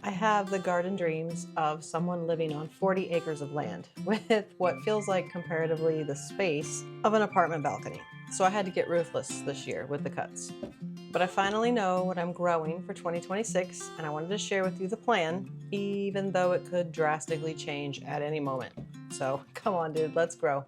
I have the garden dreams of someone living on 40 acres of land with what feels like comparatively the space of an apartment balcony. So I had to get ruthless this year with the cuts. But I finally know what I'm growing for 2026, and I wanted to share with you the plan, even though it could drastically change at any moment. So come on, dude, let's grow.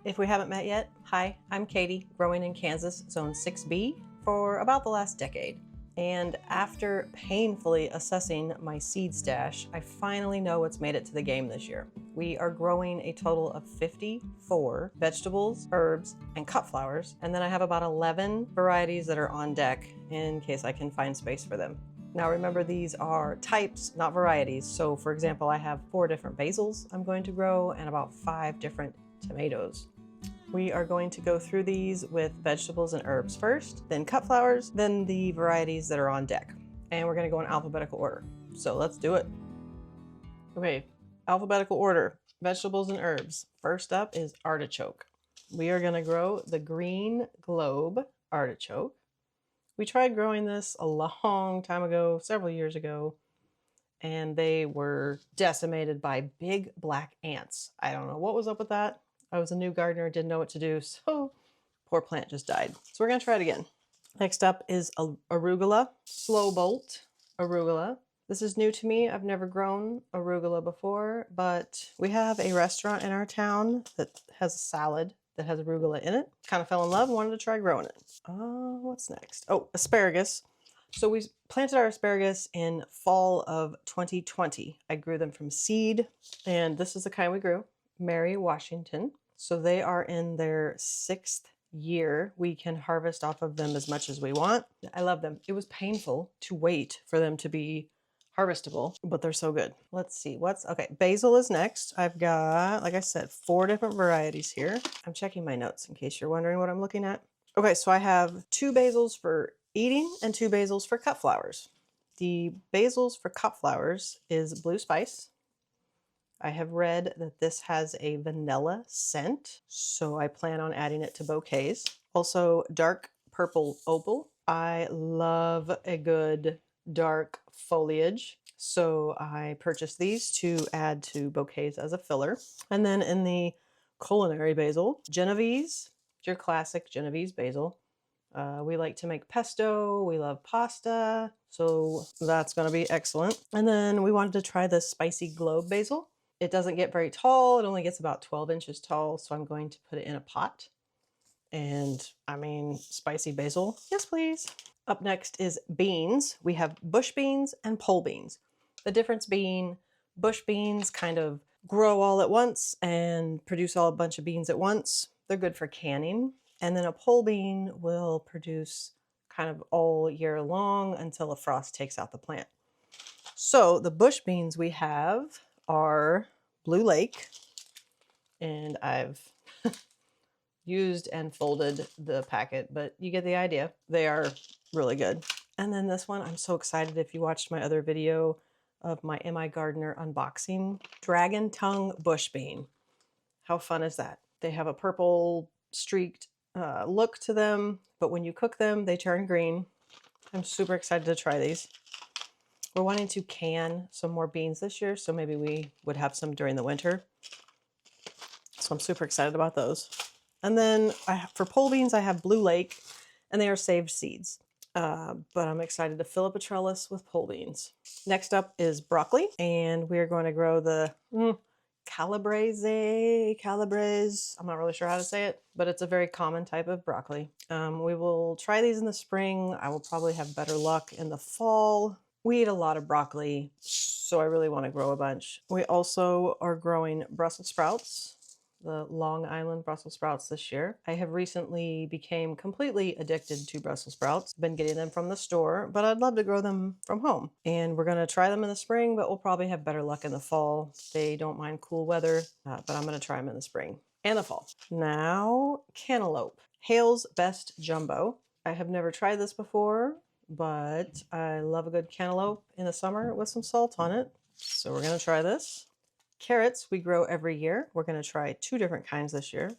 If we haven't met yet, hi, I'm Katie, growing in Kansas, Zone 6B, for about the last decade. And after painfully assessing my seed stash, I finally know what's made it to the game this year. We are growing a total of 54 vegetables, herbs, and cut flowers, and then I have about 11 varieties that are on deck in case I can find space for them. Now remember, these are types, not varieties. So for example, I have 4 different basils I'm going to grow and about 5 different tomatoes. We are going to go through these with vegetables and herbs first, then cut flowers, then the varieties that are on deck. And we're going to go in alphabetical order. So let's do it. Okay, alphabetical order, vegetables and herbs. First up is artichoke. We are going to grow the green globe artichoke. We tried growing this a long time ago, several years ago, and they were decimated by big black ants. I don't know what was up with that. I was a new gardener, didn't know what to do, so poor plant just died. So we're gonna try it again. Next up is arugula, slow bolt arugula. This is new to me. I've never grown arugula before, but we have a restaurant in our town that has a salad that has arugula in it. Kind of fell in love, wanted to try growing it. What's next? Oh, asparagus. So we planted our asparagus in fall of 2020. I grew them from seed, and this is the kind we grew. Mary Washington. So they are in their 6th year. We can harvest off of them as much as we want. I love them. It was painful to wait for them to be harvestable, but they're so good. Let's see okay. Basil is next. I've got, like I said, 4 different varieties here. I'm checking my notes in case you're wondering what I'm looking at. Okay, so I have 2 basils for eating and 2 basils for cut flowers. The basils for cut flowers is blue spice. I have read that this has a vanilla scent, so I plan on adding it to bouquets. Also, dark purple opal. I love a good dark foliage, so I purchased these to add to bouquets as a filler. And then in the culinary basil, Genovese, your classic Genovese basil. We like to make pesto, we love pasta, so that's gonna be excellent. And then we wanted to try the spicy globe basil. It doesn't get very tall. It only gets about 12 inches tall. So I'm going to put it in a pot. And I mean, spicy basil. Yes, please. Up next is beans. We have bush beans and pole beans. The difference being bush beans kind of grow all at once and produce a bunch of beans at once. They're good for canning. And then a pole bean will produce kind of all year long until a frost takes out the plant. So the bush beans we have are Blue Lake, and I've used and folded the packet, but you get the idea. They are really good. And then this one, I'm so excited. If you watched my other video of my MI Gardener unboxing, Dragon Tongue Bush Bean. How fun is that? They have a purple streaked look to them, but when you cook them, they turn green. I'm super excited to try these. We're wanting to can some more beans this year, so maybe we would have some during the winter. So I'm super excited about those. And then for pole beans, I have Blue Lake, and they are saved seeds. But I'm excited to fill up a trellis with pole beans. Next up is broccoli, and we're going to grow the calabrese. I'm not really sure how to say it, but it's a very common type of broccoli. We will try these in the spring. I will probably have better luck in the fall. We eat a lot of broccoli, so I really want to grow a bunch. We also are growing Brussels sprouts, the Long Island Brussels sprouts this year. I have recently became completely addicted to Brussels sprouts. Been getting them from the store, but I'd love to grow them from home. And we're going to try them in the spring, but we'll probably have better luck in the fall. They don't mind cool weather, but I'm going to try them in the spring and the fall. Now, cantaloupe. Hale's Best Jumbo. I have never tried this before, but I love a good cantaloupe in the summer with some salt on it. So we're going to try this. Carrots we grow every year. We're going to try 2 different kinds this year.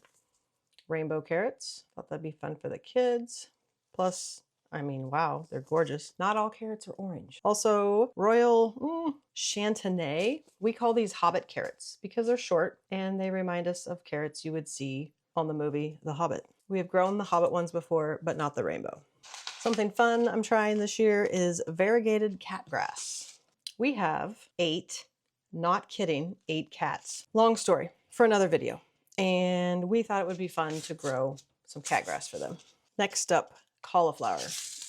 Rainbow carrots. Thought that'd be fun for the kids. Plus, I mean, wow, they're gorgeous. Not all carrots are orange. Also, Royal Chantenay. We call these Hobbit carrots because they're short and they remind us of carrots you would see on the movie The Hobbit. We have grown the Hobbit ones before, but not the rainbow. Something fun I'm trying this year is variegated catgrass. We have 8, not kidding, 8 cats. Long story for another video. And we thought it would be fun to grow some catgrass for them. Next up, cauliflower.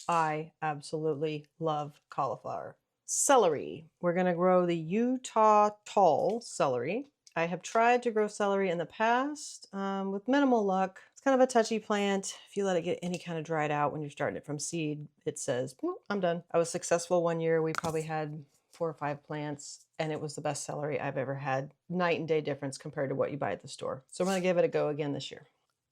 I absolutely love cauliflower. Celery. We're gonna grow the Utah tall celery. I have tried to grow celery in the past with minimal luck. It's kind of a touchy plant. If you let it get any kind of dried out when you're starting it from seed, it says, I'm done. I was successful one year. We probably had 4 or 5 plants and it was the best celery I've ever had. Night and day difference compared to what you buy at the store. So I'm gonna give it a go again this year.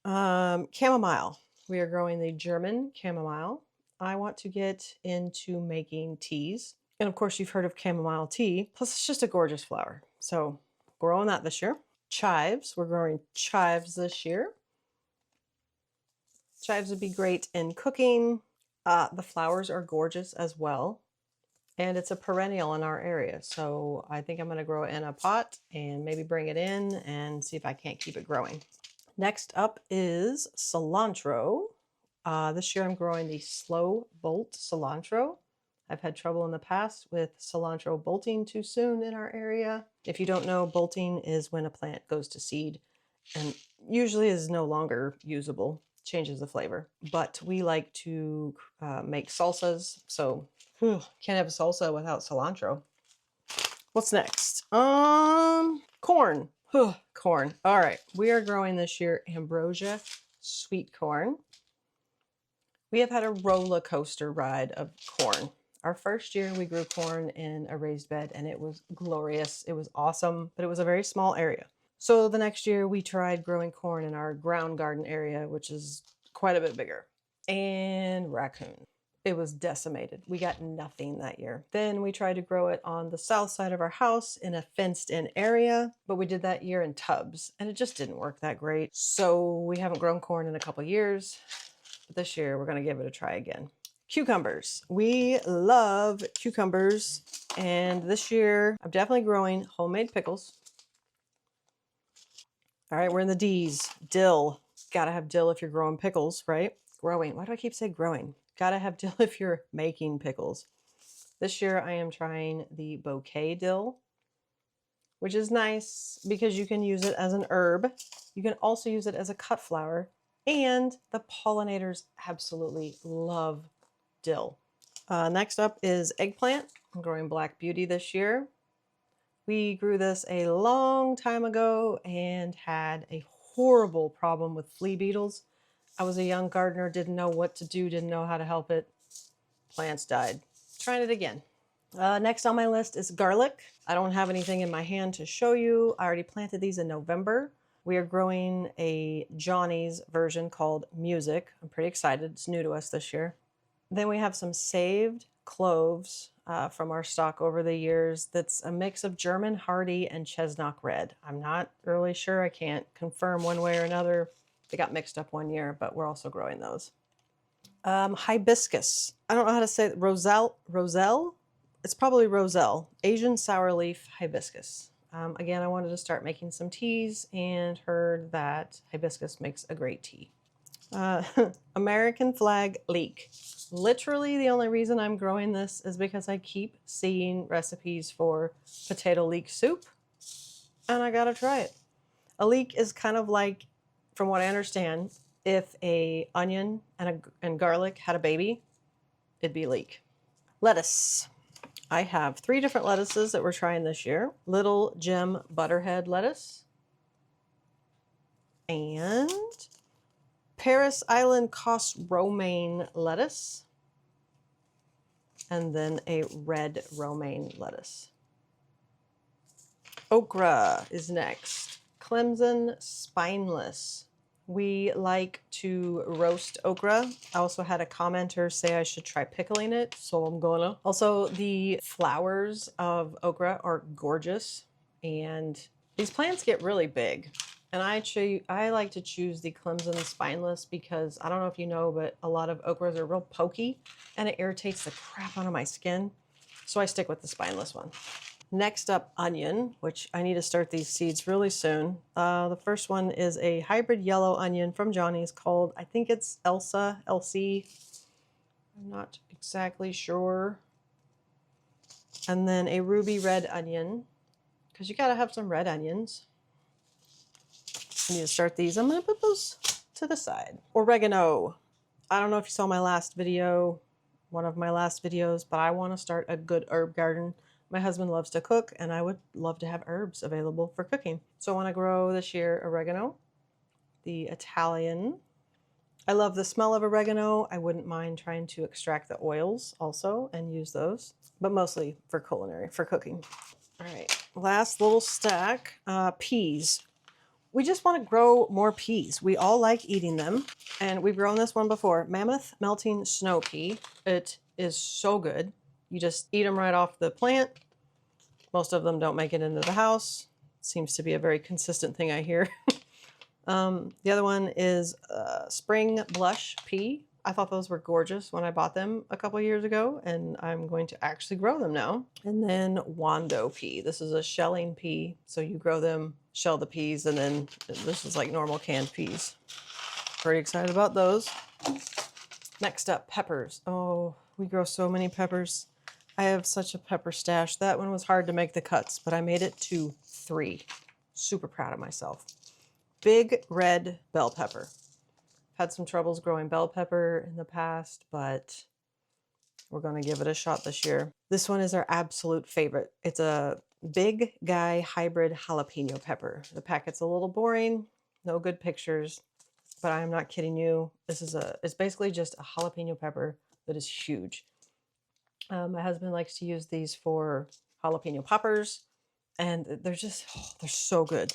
Chamomile. We are growing the German chamomile. I want to get into making teas. And of course you've heard of chamomile tea, plus it's just a gorgeous flower. So growing that this year. Chives, we're growing chives this year. Chives would be great in cooking. The flowers are gorgeous as well. And it's a perennial in our area. So I think I'm gonna grow it in a pot and maybe bring it in and see if I can't keep it growing. Next up is cilantro. This year I'm growing the slow bolt cilantro. I've had trouble in the past with cilantro bolting too soon in our area. If you don't know, bolting is when a plant goes to seed and usually is no longer usable, changes the flavor. But we like to make salsas, so can't have a salsa without cilantro. What's next? Corn. Corn. All right, we are growing this year ambrosia sweet corn. We have had a roller coaster ride of corn. Our first year we grew corn in a raised bed and it was glorious. It was awesome, but it was a very small area. So the next year we tried growing corn in our ground garden area, which is quite a bit bigger. And raccoon. It was decimated. We got nothing that year. Then we tried to grow it on the south side of our house in a fenced in area, but we did that year in tubs and it just didn't work that great. So we haven't grown corn in a couple years, but this year we're gonna give it a try again. Cucumbers. We love cucumbers. And this year I'm definitely growing homemade pickles. All right, we're in the D's. Dill. Gotta have dill if you're growing pickles, right? Growing. Why do I keep saying growing? Gotta have dill if you're making pickles. This year I am trying the bouquet dill, which is nice because you can use it as an herb. You can also use it as a cut flower, and the pollinators absolutely love dill. Next up is eggplant. I'm growing Black Beauty this year. We grew this a long time ago and had a horrible problem with flea beetles. I was a young gardener, didn't know what to do, didn't know how to help it. Plants died. Trying it again. Next on my list is garlic. I don't have anything in my hand to show you. I already planted these in November. We are growing a Johnny's version called Music. I'm pretty excited. It's new to us this year. Then we have some saved cloves from our stock over the years. That's a mix of German Hardy and Chesnock Red. I'm not really sure. I can't confirm one way or another. They got mixed up one year, but we're also growing those. Hibiscus. I don't know how to say it. Roselle? It's probably Roselle. Asian sour leaf hibiscus. Again, I wanted to start making some teas and heard that hibiscus makes a great tea. American flag leek. Literally the only reason I'm growing this is because I keep seeing recipes for potato leek soup and I gotta try it. A leek is kind of like, from what I understand, if a onion and garlic had a baby, it'd be leek. Lettuce. I have 3 different lettuces that we're trying this year. Little Gem Butterhead lettuce and Paris Island Cos romaine lettuce, and then a red romaine lettuce. Okra is next. Clemson Spineless. We like to roast okra. I also had a commenter say I should try pickling it, so I'm gonna. Also, the flowers of okra are gorgeous, and these plants get really big. And I like to choose the Clemson spineless because I don't know if you know, but a lot of okras are real pokey and it irritates the crap out of my skin. So I stick with the spineless one. Next up, onion, which I need to start these seeds really soon. The first one is a hybrid yellow onion from Johnny's called, I think it's Elsa, LC. I'm not exactly sure. And then a ruby red onion, because you gotta have some red onions. I need to start these. I'm gonna put those to the side. Oregano. I don't know if you saw my last video, one of my last videos, but I want to start a good herb garden. My husband loves to cook and I would love to have herbs available for cooking. So I want to grow this year oregano, the Italian. I love the smell of oregano. I wouldn't mind trying to extract the oils also and use those, but mostly for culinary, for cooking. All right, last little stack, peas. We just want to grow more peas. We all like eating them. And we've grown this one before, Mammoth Melting Snow Pea. It is so good. You just eat them right off the plant. Most of them don't make it into the house. Seems to be a very consistent thing I hear. The other one is Spring Blush Pea. I thought those were gorgeous when I bought them a couple years ago, and I'm going to actually grow them now. And then Wando Pea. This is a shelling pea, so you grow them, shell the peas, and then this is like normal canned peas. Pretty excited about those. Next up, peppers. Oh, we grow so many peppers. I have such a pepper stash. That one was hard to make the cuts, but I made it to 3. Super proud of myself. Big red bell pepper. Had some troubles growing bell pepper in the past, but we're going to give it a shot this year. This one is our absolute favorite. It's a big guy hybrid jalapeno pepper. The packet's a little boring, no good pictures, but I'm not kidding you. It's basically just a jalapeno pepper that is huge. My husband likes to use these for jalapeno poppers, and they're so good.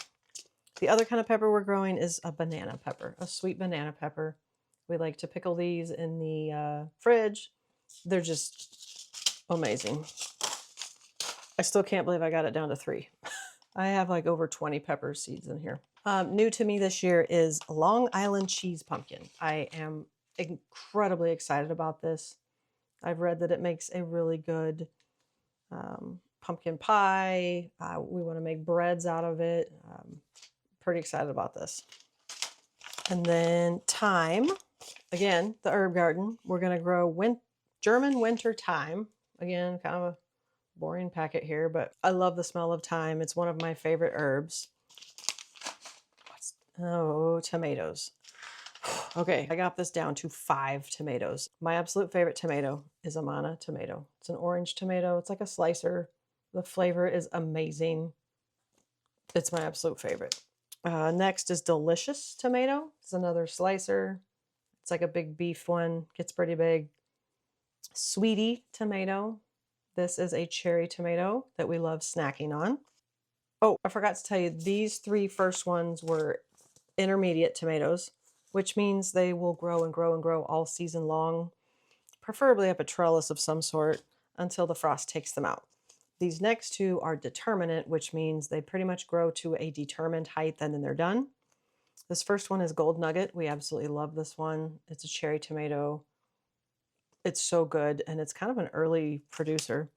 The other kind of pepper we're growing is a banana pepper, a sweet banana pepper. We like to pickle these in the fridge. They're just amazing. I still can't believe I got it down to 3. I have like over 20 pepper seeds in here. New to me this year is Long Island cheese pumpkin. I am incredibly excited about this. I've read that it makes a really good pumpkin pie. We want to make breads out of it. Pretty excited about this. And then thyme. Again, the herb garden. We're going to grow German winter thyme. Again, kind of a boring packet here, but I love the smell of thyme. It's one of my favorite herbs. Tomatoes. Okay, I got this down to 5 tomatoes. My absolute favorite tomato is Amana tomato. It's an orange tomato. It's like a slicer. The flavor is amazing. It's my absolute favorite. Next is Delicious tomato. It's another slicer. It's like a big beef one. Gets pretty big. Sweetie tomato. This is a cherry tomato that we love snacking on. Oh, I forgot to tell you, these 3 first ones were intermediate tomatoes, which means they will grow and grow and grow all season long, preferably up a trellis of some sort until the frost takes them out. These next 2 are determinate, which means they pretty much grow to a determined height and then they're done. This first one is Gold Nugget. We absolutely love this one. It's a cherry tomato. It's so good, and it's kind of an early producer.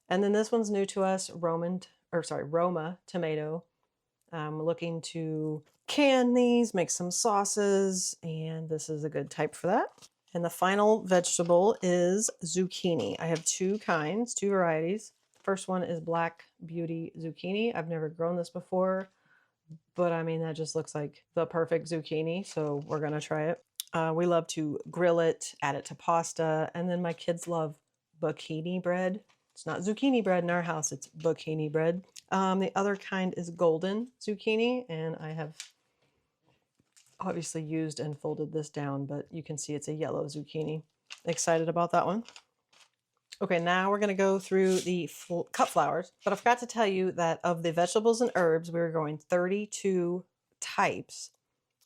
And then this one's new to us, Roma tomato. I'm looking to can these, make some sauces, and this is a good type for that. And the final vegetable is zucchini. I have 2 kinds, 2 varieties. First one is Black Beauty zucchini. I've never grown this before, but I mean, that just looks like the perfect zucchini, so we're gonna try it. We love to grill it, add it to pasta, and then my kids love bikini bread. It's not zucchini bread in our house, it's bikini bread. The other kind is golden zucchini, and I have obviously used and folded this down, but you can see it's a yellow zucchini. Excited about that one. Okay, now we're going to go through the cut flowers, but I forgot to tell you that of the vegetables and herbs, we were growing 32 types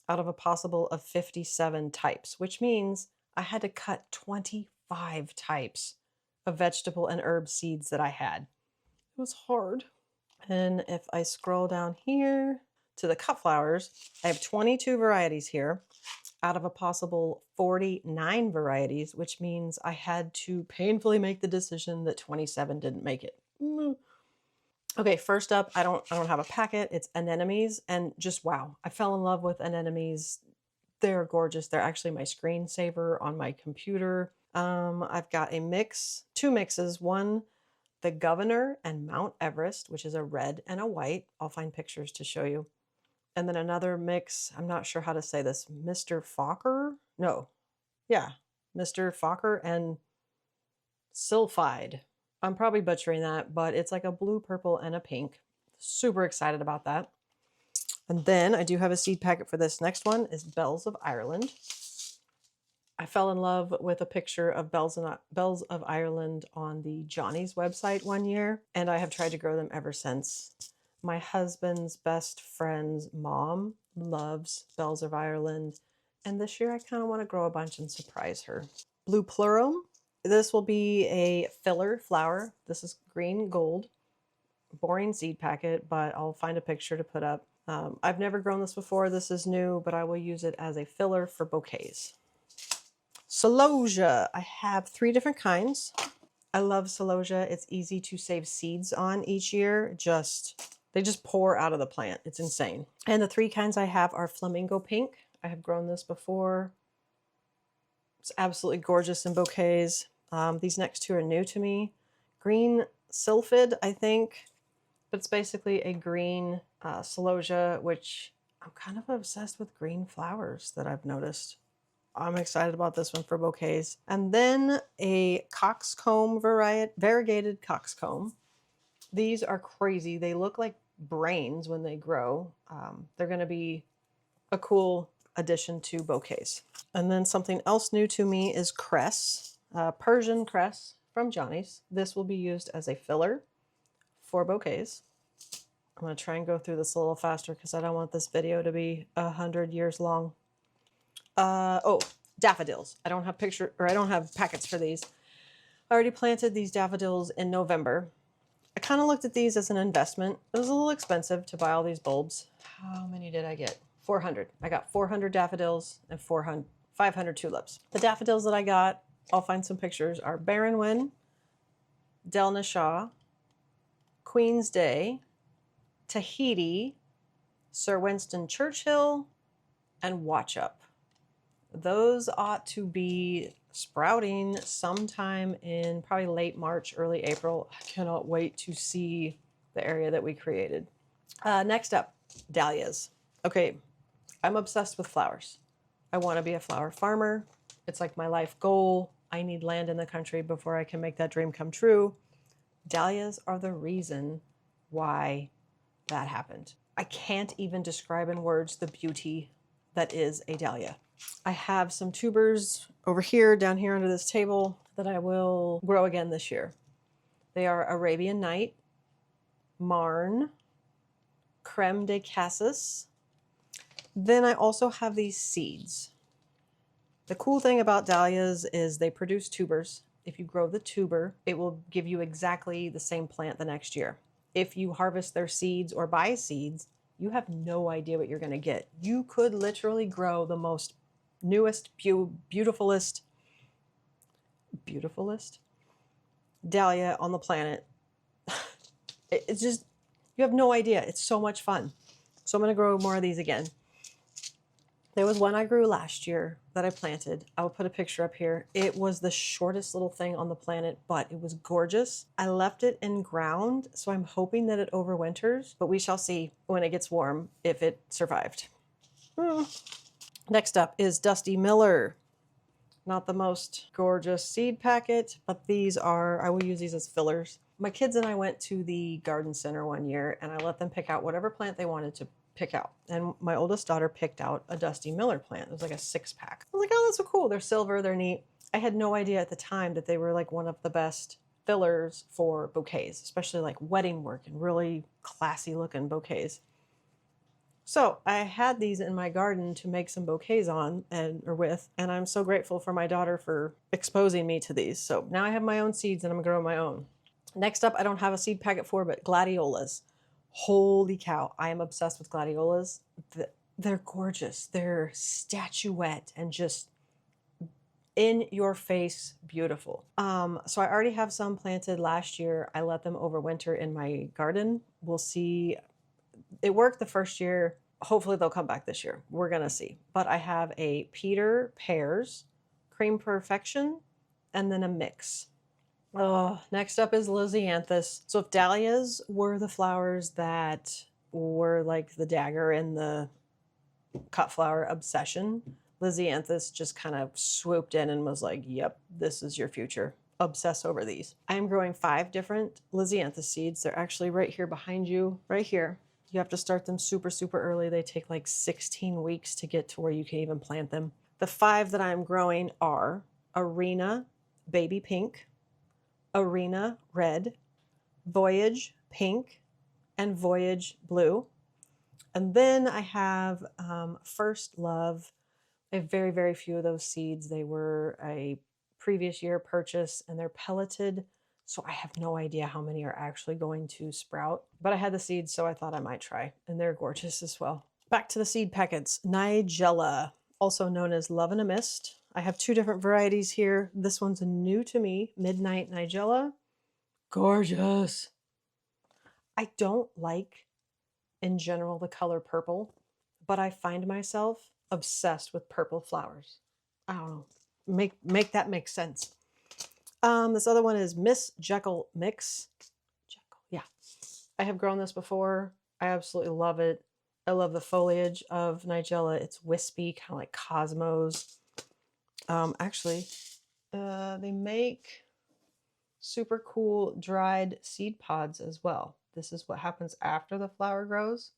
out of a possible of 57 types, which means I had to cut 25 types of vegetable and herb seeds that I had. It was hard. And if I scroll down here, to the cut flowers, I have 22 varieties here out of a possible 49 varieties, which means I had to painfully make the decision that 27 didn't make it. Okay, first up, I don't have a packet. It's anemones, and just wow, I fell in love with anemones. They're gorgeous. They're actually my screensaver on my computer. I've got a mix, two mixes. One, the Governor and Mount Everest, which is a red and a white. I'll find pictures to show you. And then another mix, I'm not sure how to say this, Mr. Fokker? No, yeah, Mr. Fokker and Sylphide. I'm probably butchering that, but it's like a blue, purple, and a pink. Super excited about that. And then I do have a seed packet for this. Next one is Bells of Ireland. I fell in love with a picture of Bells of Ireland on the Johnny's website one year, and I have tried to grow them ever since. My husband's best friend's mom loves Bells of Ireland, and this year I kind of want to grow a bunch and surprise her. Blue Plurum. This will be a filler flower. This is green gold. Boring seed packet, but I'll find a picture to put up. I've never grown this before. This is new, but I will use it as a filler for bouquets. Celosia. I have 3 different kinds. I love celosia. It's easy to save seeds on each year. They just pour out of the plant. It's insane. And the 3 kinds I have are flamingo pink. I have grown this before. It's absolutely gorgeous in bouquets. These next 2 are new to me. Green sylphid, I think. But it's basically a green celosia, which I'm kind of obsessed with green flowers that I've noticed. I'm excited about this one for bouquets. And then a coxcomb variegated coxcomb. These are crazy. They look like brains when they grow. They're going to be a cool addition to bouquets. And then something else new to me is cress, Persian cress from Johnny's. This will be used as a filler for bouquets. I'm going to try and go through this a little faster because I don't want this video to be 100 years long. Oh, daffodils. I don't have packets for these. I already planted these daffodils in November. I kind of looked at these as an investment. It was a little expensive to buy all these bulbs. How many did I get? 400. I got 400 daffodils and 500 tulips. The daffodils that I got, I'll find some pictures, are Barrenwyn, Delna Shaw, Queen's Day, Tahiti, Sir Winston Churchill, and Watch Up. Those ought to be sprouting sometime in probably late March, early April. I cannot wait to see the area that we created. Next up, dahlias. Okay, I'm obsessed with flowers. I want to be a flower farmer. It's like my life goal. I need land in the country before I can make that dream come true. Dahlias are the reason why that happened. I can't even describe in words the beauty that is a dahlia. I have some tubers over here, down here under this table, that I will grow again this year. They are Arabian Night, Marn, Creme de Cassis. Then I also have these seeds. The cool thing about dahlias is they produce tubers. If you grow the tuber, it will give you exactly the same plant the next year. If you harvest their seeds or buy seeds, you have no idea what you're going to get. You could literally grow the most newest, beautifulest dahlia on the planet. It's just, you have no idea. It's so much fun. So I'm going to grow more of these again. There was one I grew last year that I planted. I'll put a picture up here. It was the shortest little thing on the planet, but it was gorgeous. I left it in ground, so I'm hoping that it overwinters, but we shall see when it gets warm if it survived. Next up is Dusty Miller. Not the most gorgeous seed packet, but these are, I will use these as fillers. My kids and I went to the garden center one year and I let them pick out whatever plant they wanted to pick out. And my oldest daughter picked out a Dusty Miller plant. It was like a 6-pack. I was like, oh, that's so cool. They're silver, they're neat. I had no idea at the time that they were like one of the best fillers for bouquets, especially like wedding work and really classy looking bouquets. So I had these in my garden to make some bouquets on and I'm so grateful for my daughter for exposing me to these. So now I have my own seeds and I'm gonna grow my own. Next up, I don't have a seed packet for, but gladiolas. Holy cow, I am obsessed with gladiolas. They're gorgeous. They're statuette and just in your face beautiful. So I already have some planted last year. I let them overwinter in my garden. We'll see. It worked the first year. Hopefully they'll come back this year. We're gonna see. But I have a Peter Pears, Cream Perfection, and then a mix. Oh, next up is Lisianthus. So if dahlias were the flowers that were like the dagger in the cut flower obsession, Lisianthus just kind of swooped in and was like, yep, this is your future. Obsess over these. I am growing 5 different Lisianthus seeds. They're actually right here behind you, right here. You have to start them super, super early. They take like 16 weeks to get to where you can even plant them. The 5 that I'm growing are Arena Baby Pink, Arena Red, Voyage Pink, and Voyage Blue. And then I have First Love. I have very, very few of those seeds. They were a previous year purchase and they're pelleted. So I have no idea how many are actually going to sprout. But I had the seeds, so I thought I might try. And they're gorgeous as well. Back to the seed packets. Nigella, also known as Love in a Mist. I have 2 different varieties here. This one's new to me, Midnight Nigella. Gorgeous. I don't like, in general, the color purple, but I find myself obsessed with purple flowers. I don't know. Make that make sense. This other one is Miss Jekyll Mix. Jekyll, yeah. I have grown this before. I absolutely love it. I love the foliage of Nigella. It's wispy, kind of like cosmos. Actually, they make super cool dried seed pods as well. This is what happens after the flower grows.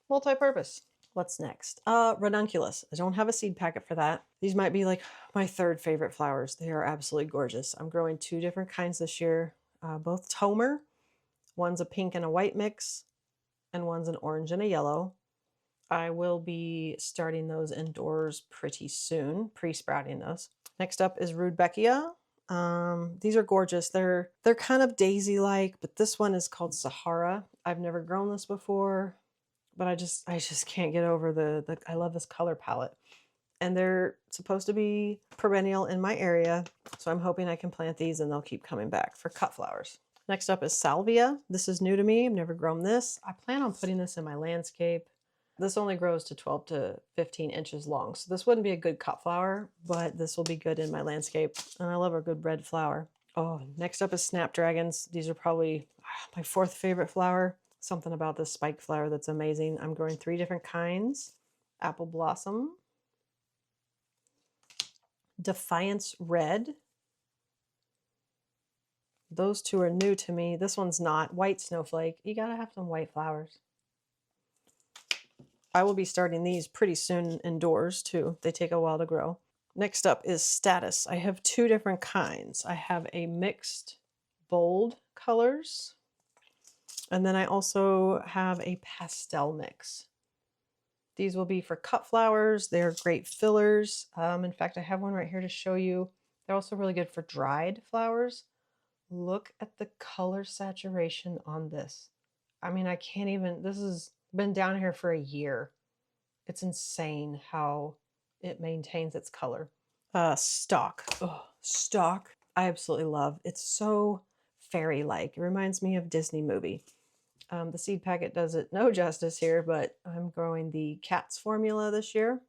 Multi-purpose. What's next? Ranunculus. I don't have a seed packet for that. These might be like my 3rd favorite flowers. They are absolutely gorgeous. I'm growing 2 different kinds this year, both Tomer. One's a pink and a white mix, and one's an orange and a yellow. I will be starting those indoors pretty soon, pre-sprouting those. Next up is Rudbeckia. These are gorgeous. They're kind of daisy-like, but this one is called Sahara. I've never grown this before, but I just can't get over the I love this color palette. And they're supposed to be perennial in my area, so I'm hoping I can plant these and they'll keep coming back for cut flowers. Next up is Salvia. This is new to me. I've never grown this. I plan on putting this in my landscape. This only grows to 12 to 15 inches long, so this wouldn't be a good cut flower, but this will be good in my landscape. And I love a good red flower. Oh, next up is Snapdragons. These are probably my 4th favorite flower. Something about this spike flower that's amazing. I'm growing 3 different kinds. Apple Blossom, Defiance Red. Those 2 are new to me. This one's not. White Snowflake. You gotta have some white flowers. I will be starting these pretty soon indoors too. They take a while to grow. Next up is Status. I have 2 different kinds. I have a mixed bold colors, and then I also have a pastel mix. These will be for cut flowers. They're great fillers. In fact, I have one right here to show you. They're also really good for dried flowers. Look at the color saturation on this. I mean, I can't even, this has been down here for a year. It's insane how it maintains its color. Stock. Oh, Stock. I absolutely love. It's so fairy-like. It reminds me of Disney movie. The seed packet does it no justice here, but I'm growing the Cats formula this year.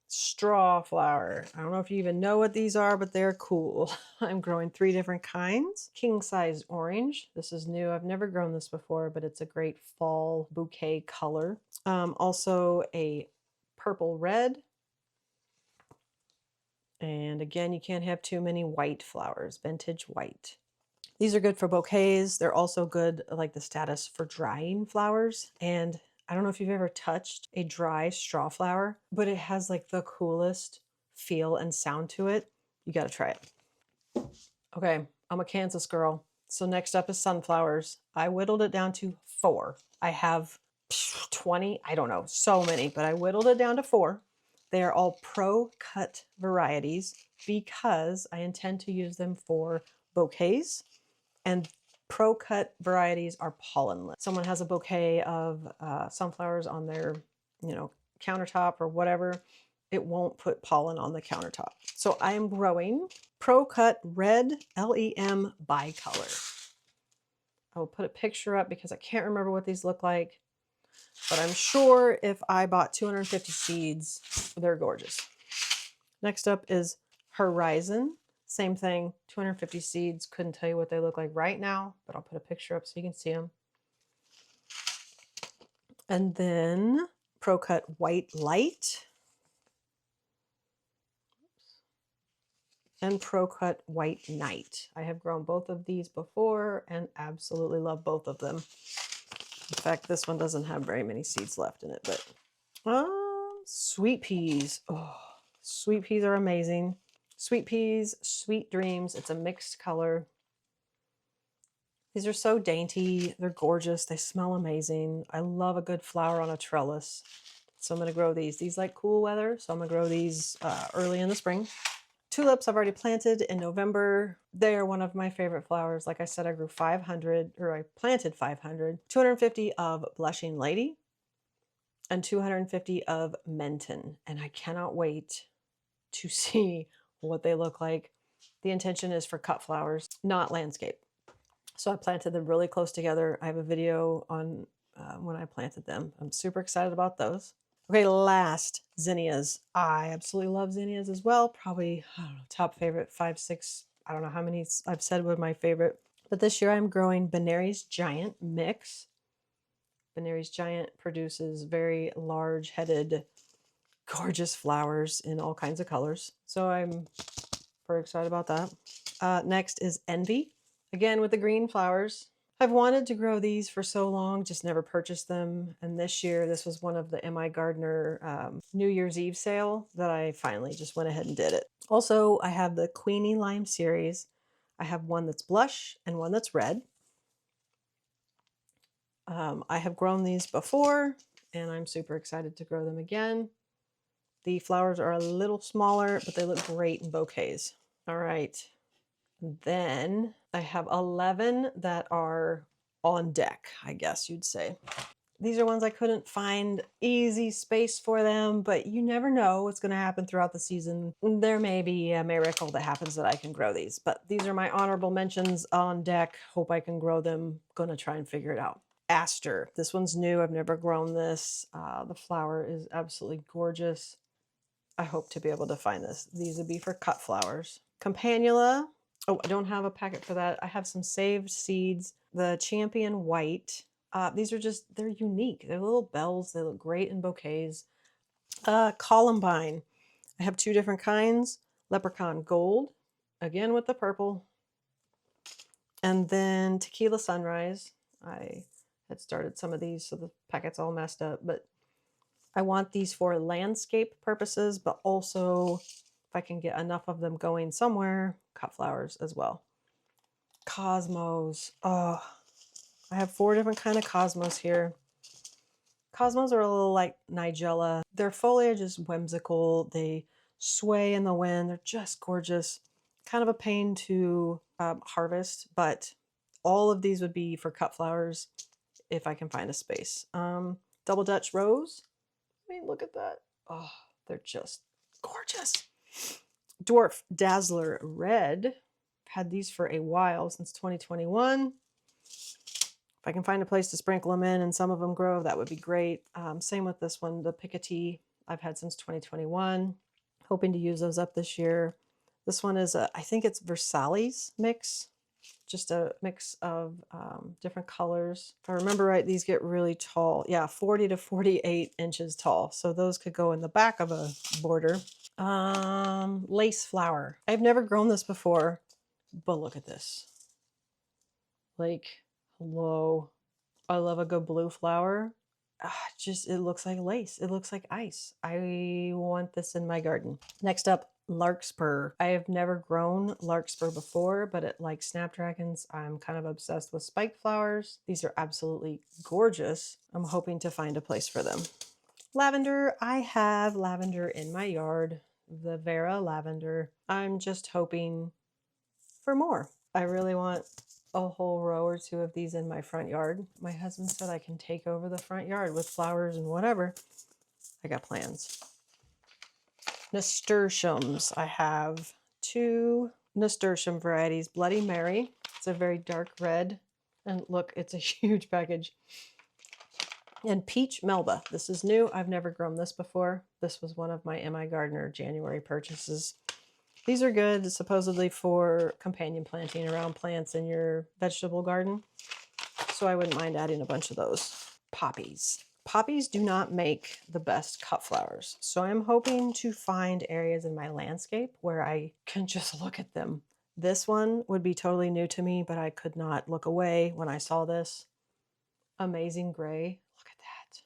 Straw flower. I don't know if you even know what these are, but they're cool. I'm growing 3 different kinds. King size orange. This is new. I've never grown this before, but it's a great fall bouquet color. Also a purple red. And again, you can't have too many white flowers. Vintage white. These are good for bouquets. They're also good, like the Status, for drying flowers. And I don't know if you've ever touched a dry straw flower, but it has like the coolest feel and sound to it. You got to try it. Okay, I'm a Kansas girl. So next up is sunflowers. I whittled it down to 4. I have 20, I don't know, so many, but I whittled it down to 4. They are all pro cut varieties because I intend to use them for bouquets. And Pro cut varieties are pollenless. Someone has a bouquet of sunflowers on their, countertop or whatever, it won't put pollen on the countertop. So I am growing Pro Cut Red LEM Bicolor. I will put a picture up because I can't remember what these look like, but I'm sure if I bought 250 seeds, they're gorgeous. Next up is Horizon. Same thing, 250 seeds. Couldn't tell you what they look like right now, but I'll put a picture up so you can see them. And then Pro Cut White Light. And Pro Cut White Night. I have grown both of these before and absolutely love both of them. In fact, this one doesn't have very many seeds left in it, but sweet peas. Oh, sweet peas are amazing. Sweet peas, Sweet Dreams. It's a mixed color. These are so dainty. They're gorgeous. They smell amazing. I love a good flower on a trellis. So I'm going to grow these. These like cool weather, so I'm going to grow these early in the spring. Tulips I've already planted in November. They are one of my favorite flowers. Like I said, I grew 500, or I planted 500. 250 of Blushing Lady and 250 of Menton. And I cannot wait to see what they look like. The intention is for cut flowers, not landscape. So I planted them really close together. I have a video on when I planted them. I'm super excited about those. Okay, last, zinnias. I absolutely love zinnias as well. Probably, I don't know, top favorite, 5, 6. I don't know how many I've said were my favorite. But this year I'm growing Benary's Giant Mix. Benary's Giant produces very large-headed, gorgeous flowers in all kinds of colors. So I'm very excited about that. Next is Envy. Again, with the green flowers. I've wanted to grow these for so long, just never purchased them. And this year, this was one of the M.I. Gardner New Year's Eve sale that I finally just went ahead and did it. Also, I have the Queenie Lime series. I have one that's blush and one that's red. I have grown these before, and I'm super excited to grow them again. The flowers are a little smaller, but they look great in bouquets. All right. Then I have 11 that are on deck, I guess you'd say. These are ones I couldn't find easy space for them, but you never know what's going to happen throughout the season. There may be a miracle that happens that I can grow these, but these are my honorable mentions on deck. Hope I can grow them. Gonna try and figure it out. Aster. This one's new. I've never grown this. The flower is absolutely gorgeous. I hope to be able to find this. These would be for cut flowers. Campanula. Oh, I don't have a packet for that. I have some saved seeds. The Champion White. These are just, they're unique. They're little bells. They look great in bouquets. Columbine. I have 2 different kinds. Leprechaun Gold, again with the purple. And then Tequila Sunrise. I had started some of these, so the packet's all messed up, but I want these for landscape purposes, but also if I can get enough of them going somewhere, cut flowers as well. Cosmos. Oh, I have 4 different kind of cosmos here. Cosmos are a little like Nigella. Their foliage is whimsical. They sway in the wind. They're just gorgeous. Kind of a pain to harvest, but all of these would be for cut flowers if I can find a space. Double Dutch Rose. I mean, look at that. Oh, they're just gorgeous. Dwarf Dazzler Red. I've had these for a while, since 2021. If I can find a place to sprinkle them in and some of them grow, that would be great. Same with this one, the Picotee, I've had since 2021. Hoping to use those up this year. This one is, I think it's Versailles mix. Just a mix of different colors. If I remember right, these get really tall. Yeah, 40 to 48 inches tall. So those could go in the back of a border. Lace flower. I've never grown this before, but look at this. Like, hello. I love a good blue flower. It looks like lace. It looks like ice. I want this in my garden. Next up, Larkspur. I have never grown Larkspur before, but like snapdragons, I'm kind of obsessed with spike flowers. These are absolutely gorgeous. I'm hoping to find a place for them. Lavender. I have lavender in my yard. The Vera lavender. I'm just hoping for more. I really want a whole row or two of these in my front yard. My husband said I can take over the front yard with flowers and whatever. I got plans. Nasturtiums. I have 2 nasturtium varieties. Bloody Mary. It's a very dark red. And look, it's a huge package. And Peach Melba. This is new. I've never grown this before. This was one of my M.I. Gardener January purchases. These are good, supposedly for companion planting around plants in your vegetable garden. So I wouldn't mind adding a bunch of those. Poppies. Poppies do not make the best cut flowers. So I'm hoping to find areas in my landscape where I can just look at them. This one would be totally new to me, but I could not look away when I saw this. Amazing gray. Look at that.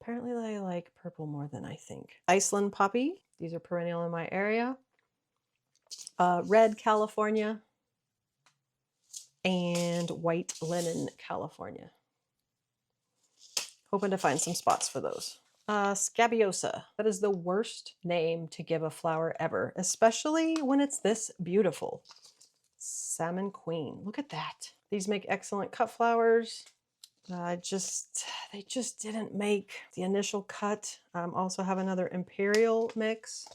Apparently I like purple more than I think. Iceland poppy. These are perennial in my area. Red California. And white linen California. Hoping to find some spots for those. Scabiosa. That is the worst name to give a flower ever, especially when it's this beautiful. Salmon Queen. Look at that. These make excellent cut flowers. They just didn't make the initial cut. Also have another Imperial mix.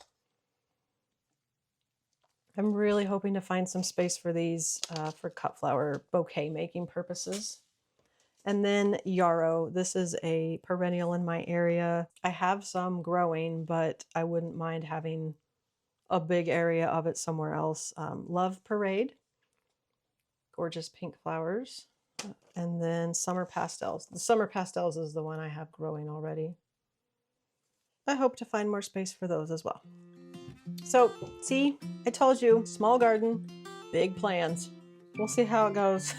I'm really hoping to find some space for these for cut flower bouquet making purposes. And then Yarrow. This is a perennial in my area. I have some growing, but I wouldn't mind having a big area of it somewhere else. Love Parade. Gorgeous pink flowers. And then Summer Pastels. The Summer Pastels is the one I have growing already. I hope to find more space for those as well. So, see, I told you, small garden, big plans. We'll see how it goes.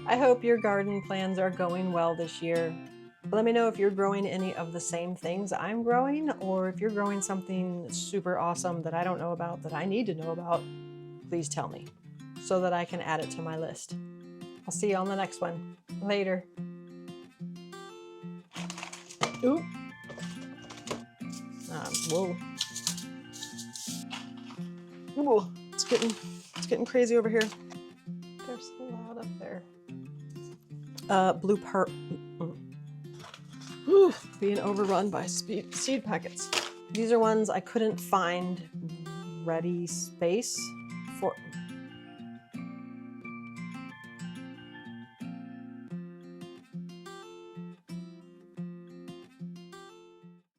I hope your garden plans are going well this year. Let me know if you're growing any of the same things I'm growing, or if you're growing something super awesome that I don't know about, that I need to know about. Please tell me so that I can add it to my list. I'll see you on the next one. Later. Ooh. Whoa. Ooh, it's getting crazy over here. They're so loud up there. Blue Pearl. Being overrun by seed packets. These are ones I couldn't find ready space for.